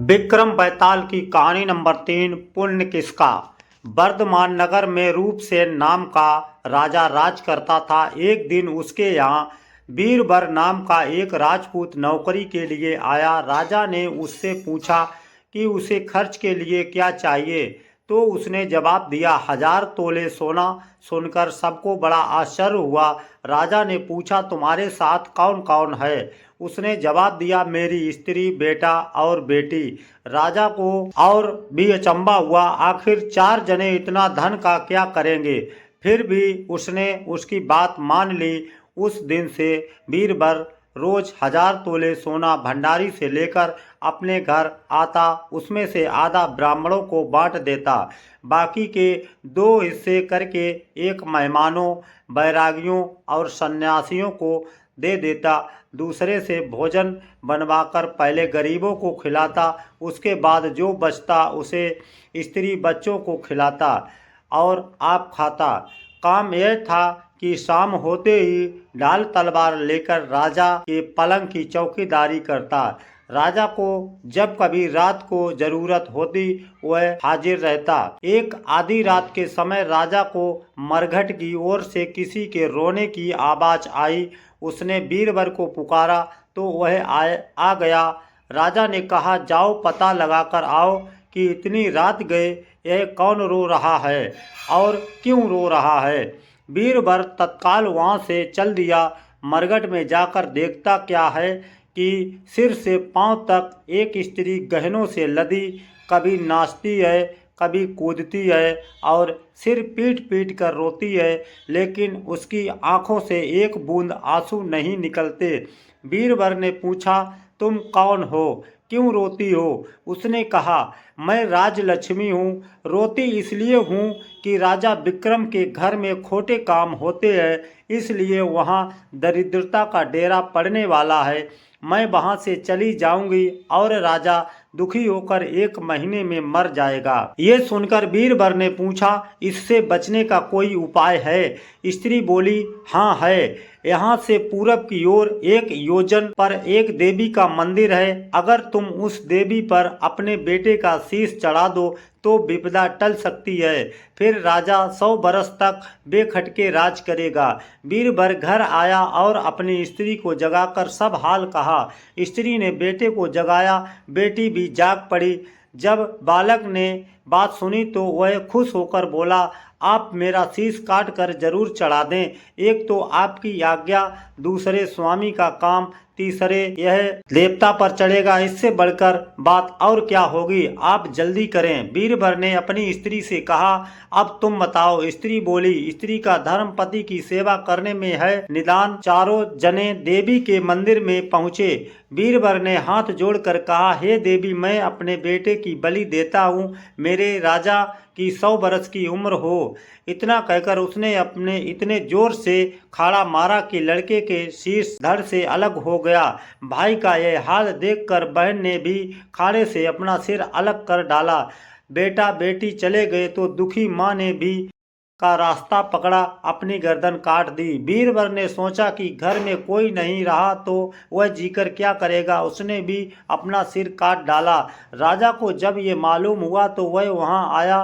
विक्रम बैताल की कहानी नंबर 3। पुण्य किसका। वर्धमान नगर में रूपसेन नाम का राजा राज करता था। एक दिन उसके यहाँ बीरबर नाम का एक राजपूत नौकरी के लिए आया। राजा ने उससे पूछा कि उसे खर्च के लिए क्या चाहिए, तो उसने जवाब दिया 1000 तोले सोना। सुनकर सबको बड़ा आश्चर्य हुआ। राजा ने पूछा तुम्हारे साथ कौन कौन है। उसने जवाब दिया मेरी स्त्री, बेटा और बेटी। राजा को और भी अचंभा हुआ, आखिर 4 जने इतना धन का क्या करेंगे। फिर भी उसने उसकी बात मान ली। उस दिन से बीरबर रोज 1000 तोले सोना भंडारी से लेकर अपने घर आता। उसमें से आधा ब्राह्मणों को बांट देता, बाकी के 2 हिस्से करके एक मेहमानों, बैरागियों और सन्यासियों को दे देता। दूसरे से भोजन बनवाकर पहले गरीबों को खिलाता, उसके बाद जो बचता उसे स्त्री बच्चों को खिलाता और आप खाता। काम यह था कि शाम होते ही ढाल तलवार लेकर राजा के पलंग की चौकीदारी करता। राजा को जब कभी रात को जरूरत होती वह हाजिर रहता। एक आधी रात के समय राजा को मरघट की ओर से किसी के रोने की आवाज आई। उसने बीरबर को पुकारा तो वह आ गया। राजा ने कहा जाओ पता लगाकर आओ कि इतनी रात गए यह कौन रो रहा है और क्यों रो रहा है। बीरबर तत्काल वहां से चल दिया। मरघट में जाकर देखता क्या है कि सिर से पांव तक एक स्त्री गहनों से लदी कभी नाचती है, कभी कूदती है और सिर पीट पीट कर रोती है, लेकिन उसकी आंखों से एक बूंद आंसू नहीं निकलते। बीरबर ने पूछा तुम कौन हो, क्यों रोती हो। उसने कहा मैं राजलक्ष्मी हूँ। रोती इसलिए हूँ कि राजा विक्रम के घर में खोटे काम होते हैं, इसलिए वहाँ दरिद्रता का डेरा पड़ने वाला है। मैं वहाँ से चली जाऊंगी और राजा दुखी होकर 1 महीने में मर जाएगा। ये सुनकर बीरबर ने पूछा इससे बचने का कोई उपाय है। स्त्री बोली हाँ है। यहाँ से पूरब की ओर 1 योजन पर एक देवी का मंदिर है। अगर तुम उस देवी पर अपने बेटे का शीश चढ़ा दो तो विपदा टल सकती है। फिर राजा 100 बरस तक बेखटके राज करेगा। बीरबर घर आया और अपनी स्त्री को जगाकर सब हाल कहा। स्त्री ने बेटे को जगाया, बेटी भी जाग पड़ी। जब बालक ने बात सुनी तो वह खुश होकर बोला आप मेरा शीश काट कर जरूर चढ़ा दें। एक तो आपकी आज्ञा, दूसरे स्वामी का काम, तीसरे यह देवता पर चढ़ेगा। इससे बढ़कर बात और क्या होगी, आप जल्दी करें। बीरबर ने अपनी स्त्री से कहा अब तुम बताओ। स्त्री बोली स्त्री का धर्म पति की सेवा करने में है निदान। चारों जने देवी के मंदिर में पहुँचे। बीरबर ने हाथ जोड़कर कहा हे देवी मैं अपने बेटे की बलि देता हूँ, मेरे राजा की 100 बरस की उम्र हो। इतना कहकर उसने अपने इतने जोर से खाड़ा मारा कि लड़के के शीश धड़ से अलग हो गया। भाई का यह हाल देखकर बहन ने भी खाड़े से अपना सिर अलग कर डाला। बेटा बेटी चले गए तो दुखी माँ ने भी का रास्ता पकड़ा, अपनी गर्दन काट दी। बीरबर ने सोचा कि घर में कोई नहीं रहा तो वह जीकर क्या करेगा। उसने भी अपना सिर काट डाला। राजा को जब ये मालूम हुआ तो वह वहां आया।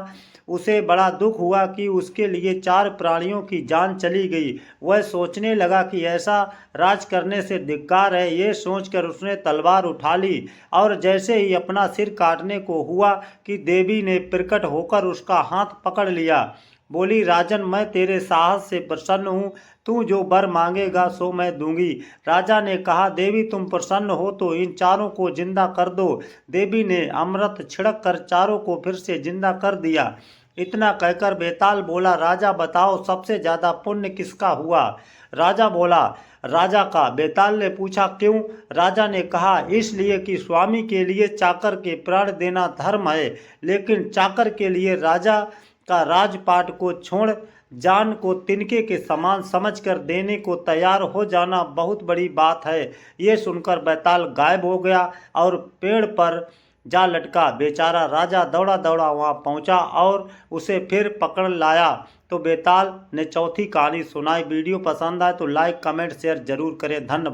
उसे बड़ा दुख हुआ कि उसके लिए 4 प्राणियों की जान चली गई। वह सोचने लगा कि ऐसा राज करने से धिक्कार है। ये सोचकर उसने तलवार उठा ली और जैसे ही अपना सिर काटने को हुआ कि देवी ने प्रकट होकर उसका हाथ पकड़ लिया। बोली राजन मैं तेरे साहस से प्रसन्न हूँ, तू जो वर मांगेगा सो मैं दूंगी। राजा ने कहा देवी तुम प्रसन्न हो तो इन 4 को जिंदा कर दो। देवी ने अमृत छिड़क कर 4 को फिर से जिंदा कर दिया। इतना कहकर बेताल बोला राजा बताओ सबसे ज्यादा पुण्य किसका हुआ। राजा बोला राजा का। बेताल ने पूछा क्यों। राजा ने कहा इसलिए कि स्वामी के लिए चाकर के प्राण देना धर्म है, लेकिन चाकर के लिए राजा का राजपाट को छोड़ जान को तिनके के समान समझकर देने को तैयार हो जाना बहुत बड़ी बात है। ये सुनकर बैताल गायब हो गया और पेड़ पर जा लटका। बेचारा राजा दौड़ा दौड़ा वहां पहुंचा और उसे फिर पकड़ लाया। तो बेताल ने चौथी कहानी सुनाई। वीडियो पसंद आए तो लाइक कमेंट शेयर जरूर करें। धन्यवाद।